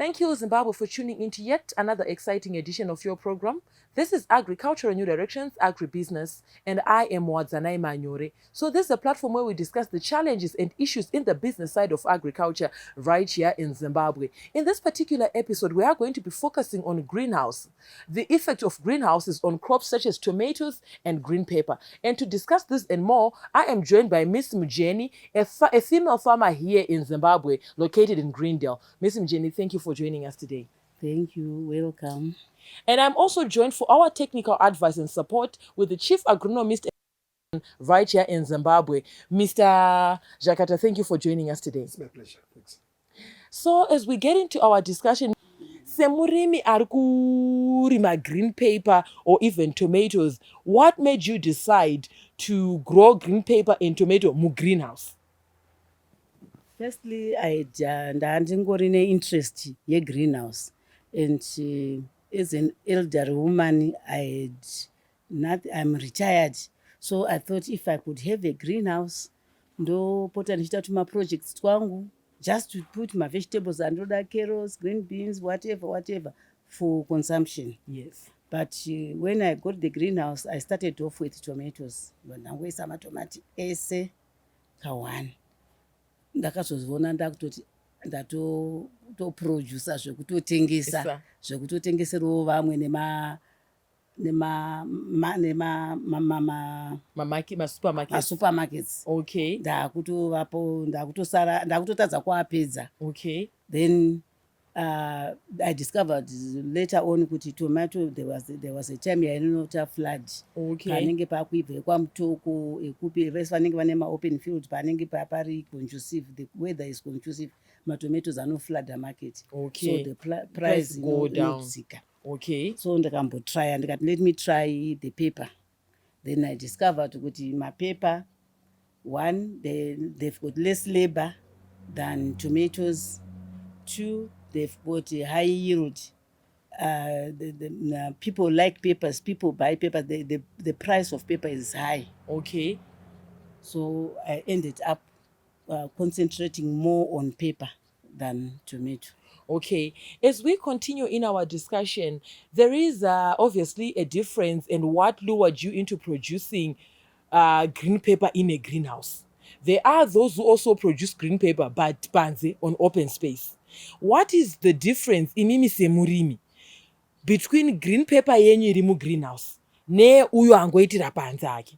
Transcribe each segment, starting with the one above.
Thank you, Zimbabwe, for tuning into yet another exciting edition of your program. This is Agricultural New Directions, Agribusiness, and I am Wadzanai Manyore. So this is a platform where we discuss the challenges and issues in the business side of agriculture right here in Zimbabwe. In this particular episode, we are going to be focusing on greenhouse, the effect of greenhouses on crops such as tomatoes and green pepper. And to discuss this and more, I am joined by Miss Mujeni, a female farmer here in Zimbabwe, located in Greendale. Miss Mujeni, thank you for joining us today. Thank you. Welcome. And I'm also joined for our technical advice and support with the Chief Agronomist right here in Zimbabwe, Mr. Jakata. Thank you for joining us today. It's my pleasure. Thanks. So as we get into our discussion, semurimi ari kurima green pepper or even tomatoes, what made you decide to grow green pepper and tomato mu greenhouse? Firstly, ndandingori interest ye greenhouse, and as an elderly woman, I'm retired, so I thought if I could have a greenhouse, ndopota ndichiita tuma projects twangu, just to put my vegetables and carrots, green beans, whatever, for consumption. Yes. But when I got the greenhouse, I started off with tomatoes. Ndangwesa matomati ese kawani. Ndakazozviona ndakutoti ndatoprodusa zvekutotengeserawo vamwe supermarkets. Okay. ndakutotadza kuapedza. Okay. Then I discovered later on kuti tomato there was a time yainota flood. Okay. Panenge pakuibva kwamutoko ekupi vese vanenge vane maopen field panenge pari conducive, the weather is conducive, matomatoes flood the market. Okay. So the price go down. Okay. So ndakambotrya ndikati let me try the paper. Then I discovered kuti mapaper, one, they've got less labor than tomatoes. Two, they've got a high yield. People like papers, people buy paper, the price of paper is high. Okay. So I ended up concentrating more on paper than tomato. Okay. As we continue in our discussion, there is obviously a difference in what lured you into producing green pepper in a greenhouse. There are those who also produce green pepper but panze on open space. What is the difference imimi semurimi between green pepper yenyu iri mu greenhouse ne uyo angoitira panze ake?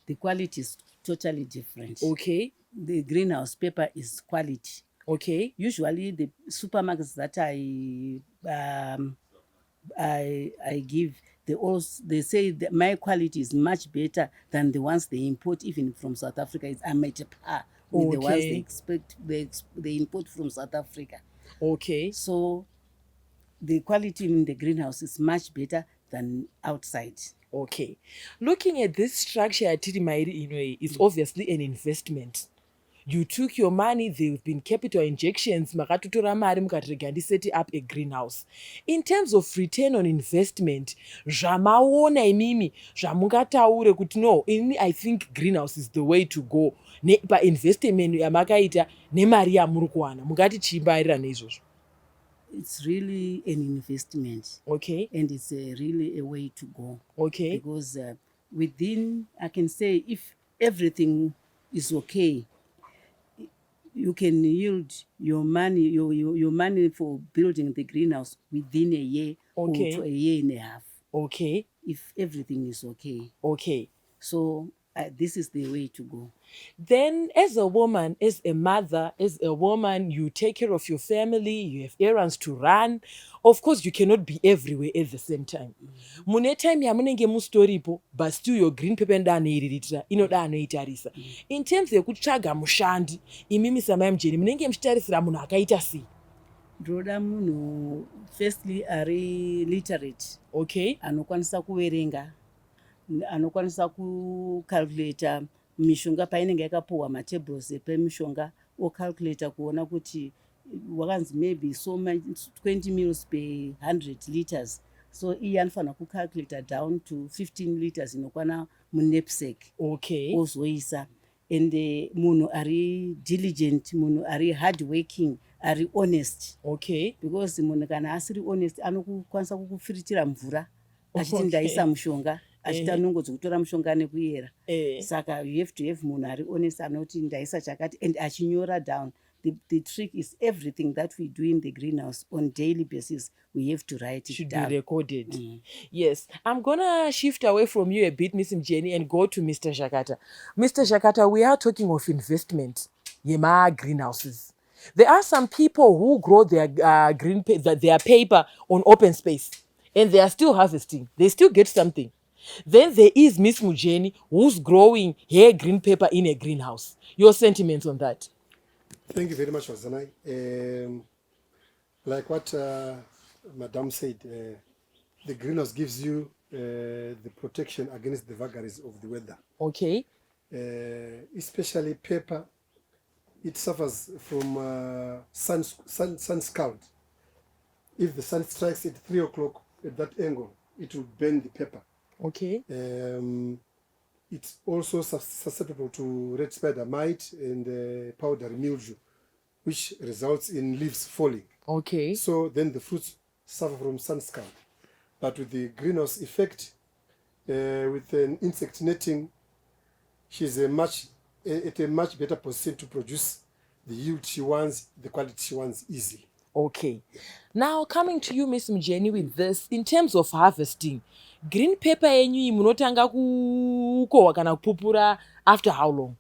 The quality is totally different. Okay. The greenhouse paper is quality. Okay. Usually the supermarkets that I give, they say that my quality is much better than the ones they import even from South Africa. I'm at par with the ones they import from South Africa. Okay. So the quality in the greenhouse is much better than outside. Okay. Looking at this structure at Tirimairi Inwe, it's obviously an investment. You took your money, there have been capital injections, makatutora mari mukatirega setting up a greenhouse. In terms of return on investment, zvamaona imimi, zvamungataure kuti no, I think greenhouse is the way to go. Pa investment yamakaita nemari yamuri kuwana, mungati chimbairira neizvozvo. It's really an investment. Okay. And it's really a way to go. Okay. Because within, I can say, if everything is okay, you can yield your money, your money for building the greenhouse within a year. Okay. Or a year and a half. Okay. If everything is okay. Okay. So this is the way to go. Then as a woman, as a mother, as a woman, you take care of your family, you have errands to run. Of course, you cannot be everywhere at the same time. Mune time yamunenge mustoripo, but still your green pepper ndanoiririra, inoda anoitarisa. In terms yekutsvaga mushandi, imimi samai Mujeni, munenge muchitarisira munhu akaita sei? Ndoda munhu firstly ari literate. Okay. Anokwanisa kuverenga, anokwanisa kucalculate mishonga painenge yakapuhwa matables epemishonga, ocalculate kuona kuti wakanzi maybe so much 20 mils per 100 liters. So iye anofanira kucalculate down to 15 liters inokwana munepsec. Okay. Ozoisa. And munhu ari diligent, munhu ari hard working, ari honest. Okay. Because munhu kana asiri honest anokwanisa kukufiritira mvura achiti Okay. ndaisa mushonga achita nungo dzokutora mushonga nekuyera. Eh. Saka you have to have munhu ari honest anoti ndaisa chakati and achinyora down. The trick is everything that we do in the greenhouse on daily basis, we have to write it Should down. be recorded. Yes. I'm gonna shift away from you a bit, Miss Mujeni, and go to Mr. Shakata. Mr. Shakata, we are talking of investment. Yema greenhouses. There are some people who grow their their paper on open space, and they are still harvesting. They still get something. Then there is Miss Mujeni, who's growing her green pepper in a greenhouse. Your sentiments on that? Thank you very much, Wazanai. Like what Madam said, the greenhouse gives you the protection against the vagaries of the weather. Okay. Especially pepper, it suffers from sun scald. If the sun strikes at 3 o'clock at that angle, it will burn the pepper. Okay. It's also susceptible to red spider mite and powdery mildew, which results in leaves falling. Okay. So then the fruits suffer from sun scald. But with the greenhouse effect, with an insect netting, she's at a much better position to produce the yield she wants, the quality she wants easily. Okay. Now coming to you, Miss Mujeni, with this, in terms of harvesting, green pepper yenyu munotanga kukohwa kana kupupura after how long?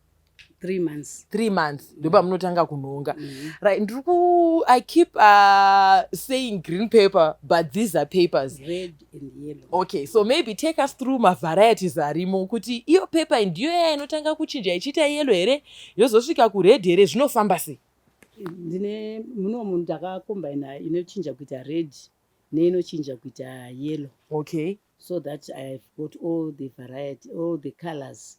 3 months. 3 months. Ndoba munotanga kunonga. Right. I keep saying green pepper, but these are peppers. Red and yellow. Okay, so maybe take us through my varieties arimo kuti iyo pepper ndiyo yaya inotanga kuchinja ichiita yellow here yozosvika kured here zvinofamba sei? Ndine munhu ndakacombina inochinja kuita red neinochinja kuita yellow. Okay. So that I've got all the variety, all the colors.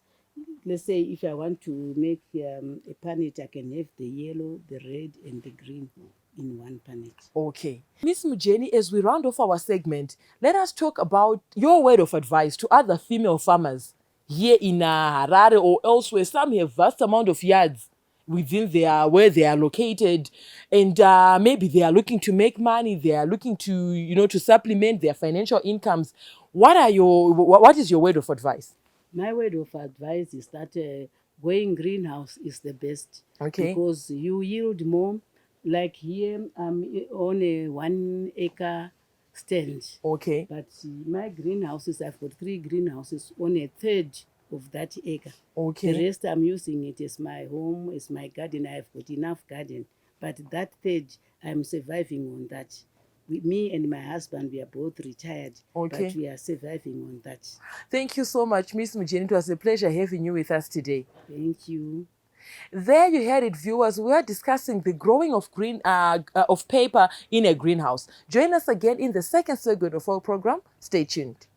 Let's say if I want to make a pannet, I can have the yellow, the red, and the green in one pannet. Okay. Miss Mujeni, as we round off our segment, let us talk about your word of advice to other female farmers here in Harare or elsewhere. Some have vast amount of yards within where they are located, and maybe they are looking to make money. They are looking to to supplement their financial incomes. What is your word of advice? My word of advice is that going greenhouse is the best. Okay. Because you yield more. Like here, I'm on a 1 acre stand. Okay. But my greenhouses, I've got 3 greenhouses on a third of that acre. Okay. The rest I'm using it as my home, as my garden. I've got enough garden. But that third, I'm surviving on that. Me and my husband, we are both retired. Okay. But we are surviving on that. Thank you so much, Miss Mujeni. It was a pleasure having you with us today. Thank you. There you heard it, viewers. We are discussing the growing of of paper in a greenhouse. Join us again in the second segment of our program. Stay tuned.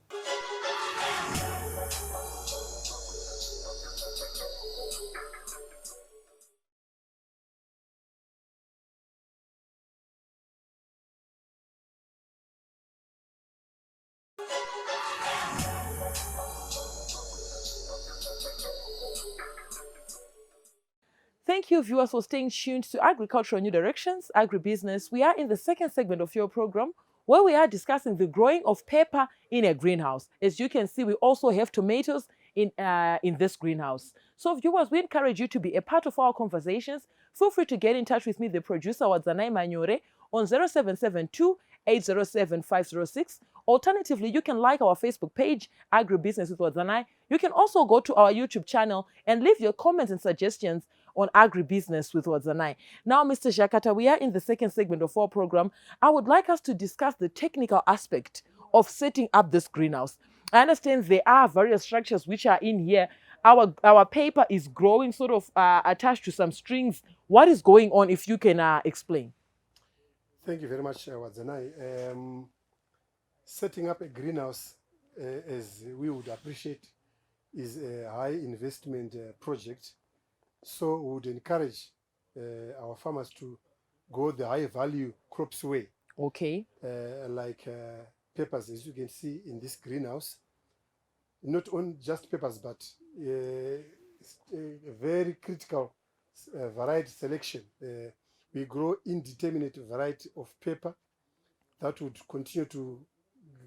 Thank you, viewers, for staying tuned to Agricultural New Directions, Agribusiness. We are in the second segment of your program where we are discussing the growing of pepper in a greenhouse. As you can see, we also have tomatoes in this greenhouse. So, viewers, we encourage you to be a part of our conversations. Feel free to get in touch with me, the producer, Wadzanai Manyore, on 0772 807 506. Alternatively, you can like our Facebook page, Agribusiness with Wadzanai. You can also go to our YouTube channel and leave your comments and suggestions on Agribusiness with Wadzanai. Now, Mr. Jakata, we are in the second segment of our program. I would like us to discuss the technical aspect of setting up this greenhouse. I understand there are various structures which are in here. Our paper is growing sort of attached to some strings. What is going on, if you can explain? Thank you very much, Wadzanai. Setting up a greenhouse, as we would appreciate, is a high investment project. So we would encourage our farmers to go the high value crops way. Okay. Like peppers, as you can see in this greenhouse. Not only just peppers, but a very critical variety selection. we grow indeterminate variety of pepper that would continue to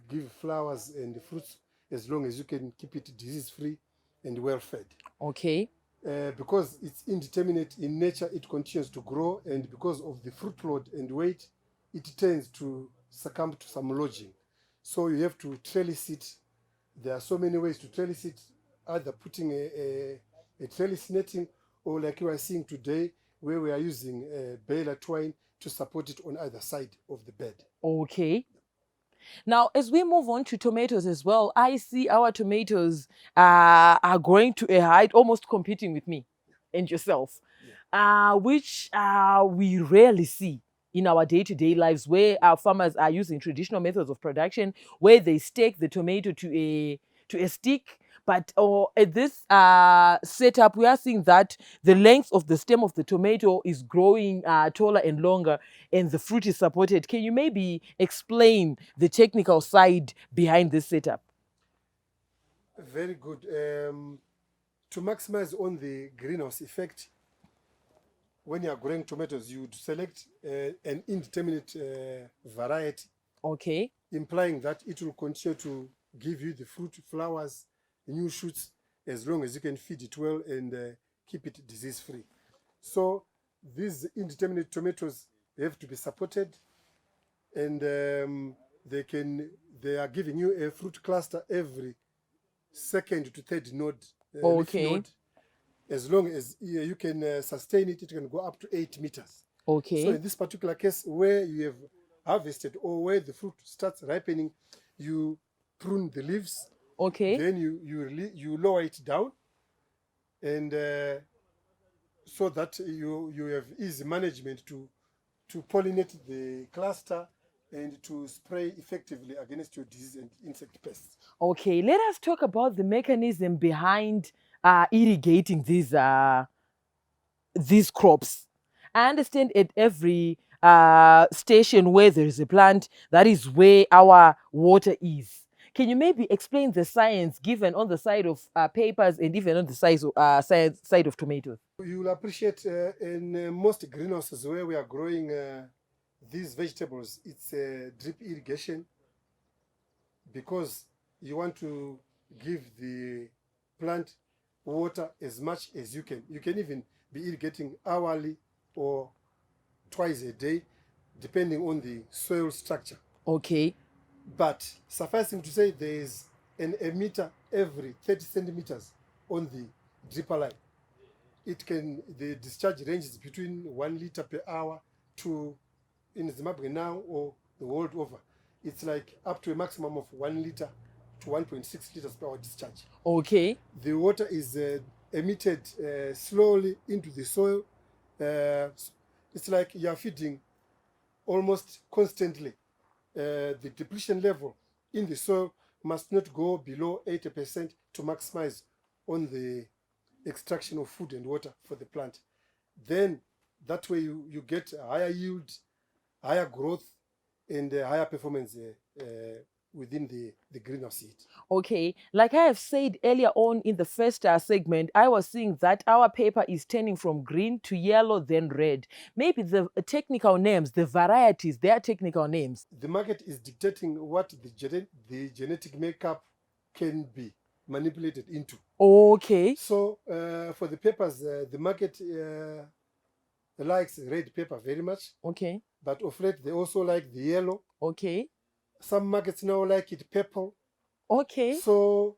give flowers and fruits as long as you can keep it disease-free and well-fed. Okay. Because it's indeterminate in nature, it continues to grow, and because of the fruit load and weight, it tends to succumb to some lodging. So you have to trellis it. There are so many ways to trellis it, either putting a trellis netting, or like you are seeing today, where we are using baler twine to support it on either side of the bed. Okay. Now, as we move on to tomatoes as well, I see our tomatoes are growing to a height almost competing with me and yourself, which we rarely see in our day-to-day lives, where our farmers are using traditional methods of production, where they stake the tomato to a stick. But at this setup, we are seeing that the length of the stem of the tomato is growing taller and longer, and the fruit is supported. Can you maybe explain the technical side behind this setup? Very good. To maximize on the greenhouse effect, when you are growing tomatoes, you would select an indeterminate variety, Okay. implying that it will continue to give you the fruit, flowers, new shoots, as long as you can feed it well and keep it disease-free. So these indeterminate tomatoes, they have to be supported, and they are giving you a fruit cluster every second to third node, leaf Okay. node. As long as you can sustain it, it can go up to 8 meters. Okay. So in this particular case, where you have harvested or where the fruit starts ripening, you prune the leaves. Okay. Then you lower it down, and so that you have easy management to pollinate the cluster and to spray effectively against your disease and insect pests. Okay, let us talk about the mechanism behind irrigating these crops. I understand at every station where there is a plant, that is where our water is. Can you maybe explain the science given on the side of papers and even on the side of tomatoes? You will appreciate in most greenhouses where we are growing these vegetables, it's drip irrigation, because you want to give the plant water as much as you can. You can even be irrigating hourly or twice a day, depending on the soil structure. Okay. But sufficing to say, there is an emitter every 30 centimeters on the dripper line. The discharge ranges between 1 liter per hour to, in Zimbabwe now or the world over, it's like up to a maximum of 1 liter to 1.6 liters per hour discharge. Okay. The water is emitted slowly into the soil. It's like you are feeding almost constantly. The depletion level in the soil must not go below 80% to maximize on the extraction of food and water for the plant. Then that way you get a higher yield, higher growth, and higher performance within the greenhouse heat. Okay, like I have said earlier on in the first segment, I was seeing that our paper is turning from green to yellow, then red. Maybe the technical names, the varieties, their technical names. The market is dictating what the genetic makeup can be manipulated into. Okay. So for the peppers, the market likes red pepper very much, Okay. but of late they also like the yellow. Okay. Some markets now like it purple. Okay. So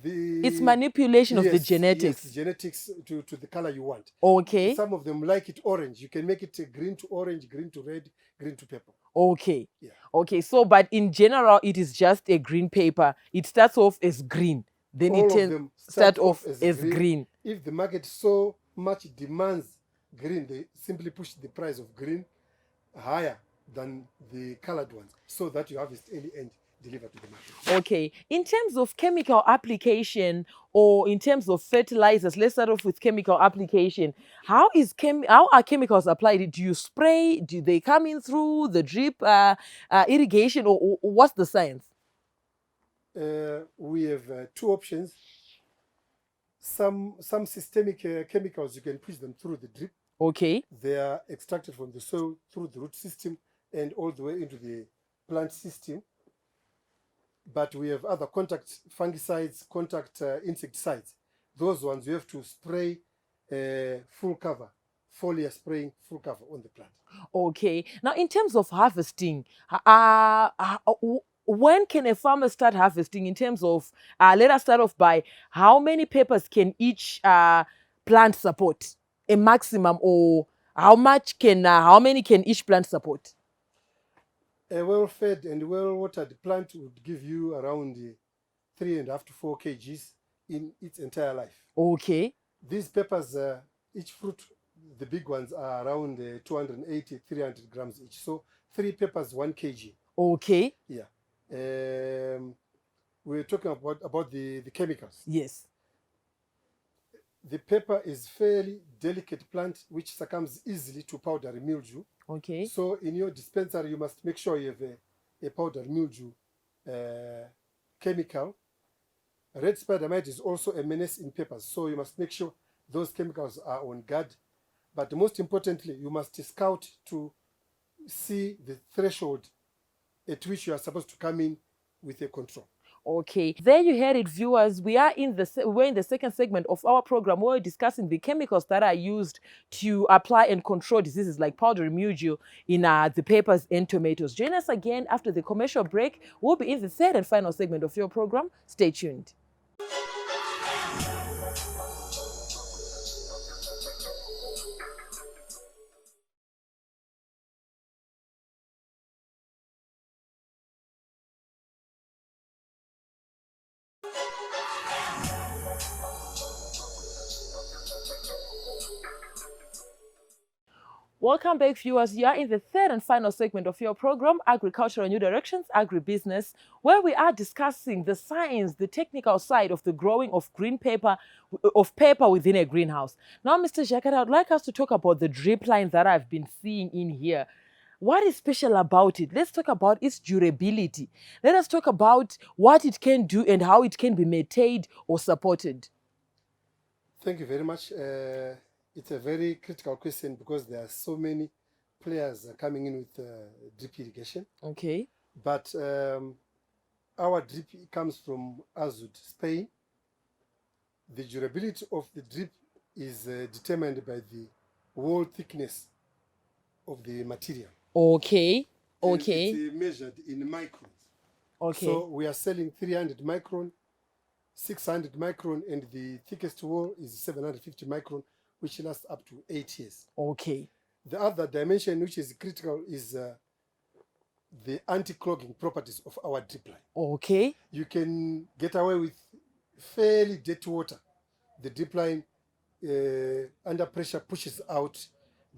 it's manipulation of the genetics. Yes, genetics to the color you want. Okay. Some of them like it orange. You can make it green to orange, green to red, green to purple. Okay. Yeah. Okay. So, but in general, it is just a green paper. It starts off as green, then All it of them start off as green. If the market so much demands green, they simply push the price of green higher than the colored ones, so that you harvest early and deliver to the market. Okay. In terms of chemical application or in terms of fertilizers, let's start off with chemical application. How are chemicals applied? Do you spray? Do they come in through the drip irrigation, or what's the science? We have two options. Some systemic chemicals, you can push them through the drip. Okay. They are extracted from the soil through the root system and all the way into the plant system. But we have other contact fungicides, contact insecticides. Those ones you have to spray full cover, foliar spraying full cover on the plant. Okay. Now, in terms of harvesting, when can a farmer start harvesting? In terms of, let us start off by how many peppers can each plant support? A maximum, or how many can each plant support? A well-fed and well-watered plant would give you around 3.5 to 4 kgs in its entire life. Okay. These peppers, each fruit, the big ones are around 280, 300 grams each. So 3 peppers, 1 kg. Okay. Yeah. We're talking about the chemicals. Yes. The pepper is fairly delicate plant which succumbs easily to powdery mildew. Okay. So in your dispensary, you must make sure you have a powdery mildew chemical. Red spider mite is also a menace in peppers, so you must make sure those chemicals are on guard. But most importantly, you must scout to see the threshold at which you are supposed to come in with a control. Okay, there you heard it, viewers. We're in the second segment of our program where we're discussing the chemicals that are used to apply and control diseases like powdery mildew in the peppers and tomatoes. Join us again after the commercial break. We'll be in the third and final segment of your program. Stay tuned. Welcome back, viewers. You are in the third and final segment of your program, Agricultural New Directions, Agribusiness, where we are discussing the science, the technical side of the growing of pepper within a greenhouse. Now, Mr. Jakara, I'd like us to talk about the drip line that I've been seeing in here. What is special about it? Let's talk about its durability. Let us talk about what it can do and how it can be maintained or supported. Thank you very much. It's a very critical question because there are so many players coming in with drip irrigation. Okay. But our drip comes from Azud, Spain. The durability of the drip is determined by the wall thickness of the material. Okay. And Okay. it's measured in microns. Okay. So we are selling 300 micron, 600 micron, and the thickest wall is 750 micron, which lasts up to 8 years. Okay. The other dimension which is critical is the anti-clogging properties of our drip line. Okay. You can get away with fairly dirty water. The drip line under pressure pushes out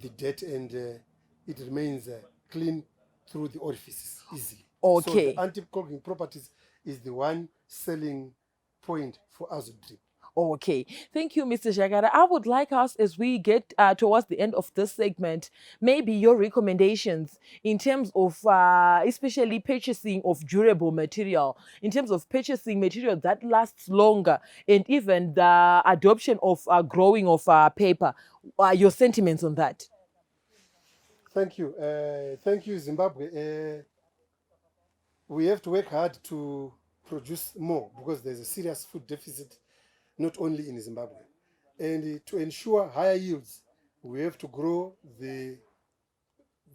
the dirt and it remains clean through the orifices easily. Okay. So the anti-clogging properties is the one selling point for us drip. Okay, thank you, Mr. Jagara. I would like us, as we get towards the end of this segment, maybe your recommendations in terms of especially purchasing of durable material, in terms of purchasing material that lasts longer, and even the adoption of growing of paper. Your sentiments on that? Thank you, Zimbabwe. We have to work hard to produce more because there's a serious food deficit not only in Zimbabwe. And to ensure higher yields, we have to grow the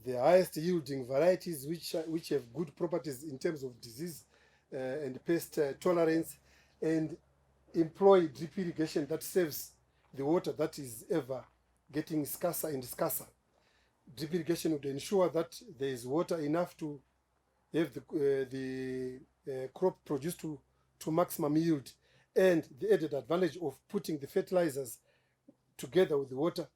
highest yielding varieties which have good properties in terms of disease and pest tolerance, and employ drip irrigation that saves the water that is ever getting scarcer and scarcer. Drip irrigation would ensure that there is water enough to have the crop produced to maximum yield, and the added advantage of putting the fertilizers together with the water,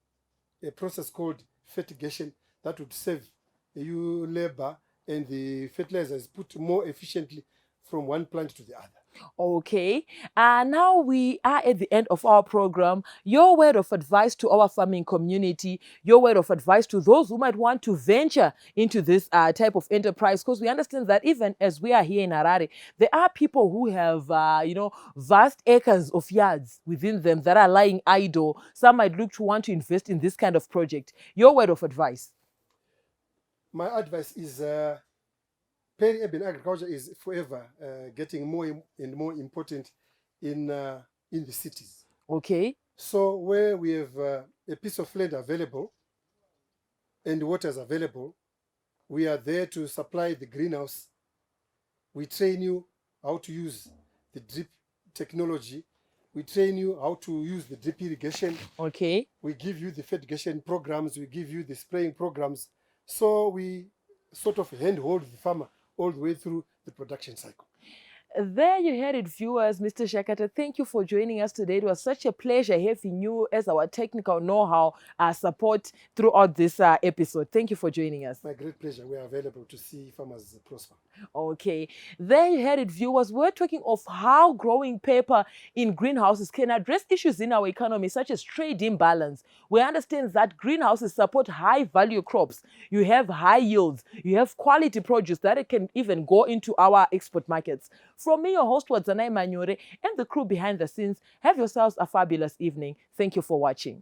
a process called fertigation that would save you labor, and the fertilizer is put more efficiently from one plant to the other. Okay, now we are at the end of our program. Your word of advice to our farming community, your word of advice to those who might want to venture into this type of enterprise, because we understand that even as we are here in Harare, there are people who have, vast acres of yards within them that are lying idle. Some might look to want to invest in this kind of project. Your word of advice. My advice is peri-urban agriculture is forever getting more and more important in the cities. Okay. So where we have a piece of land available and water is available, we are there to supply the greenhouse. We train you how to use the drip technology. We train you how to use the drip irrigation. Okay. We give you the fertigation programs. We give you the spraying programs. So we sort of handhold the farmer all the way through the production cycle. There you had it, viewers. Mr. Shakata, thank you for joining us today. It was such a pleasure having you as our technical know-how support throughout this episode. Thank you for joining us. My great pleasure. We are available to see farmers prosper. Okay, there you had it, viewers. We're talking of how growing pepper in greenhouses can address issues in our economy, such as trade imbalance. We understand that greenhouses support high-value crops. You have high yields. You have quality produce that it can even go into our export markets. From me, your host, Wadzanai Manyore, and the crew behind the scenes, have yourselves a fabulous evening. Thank you for watching.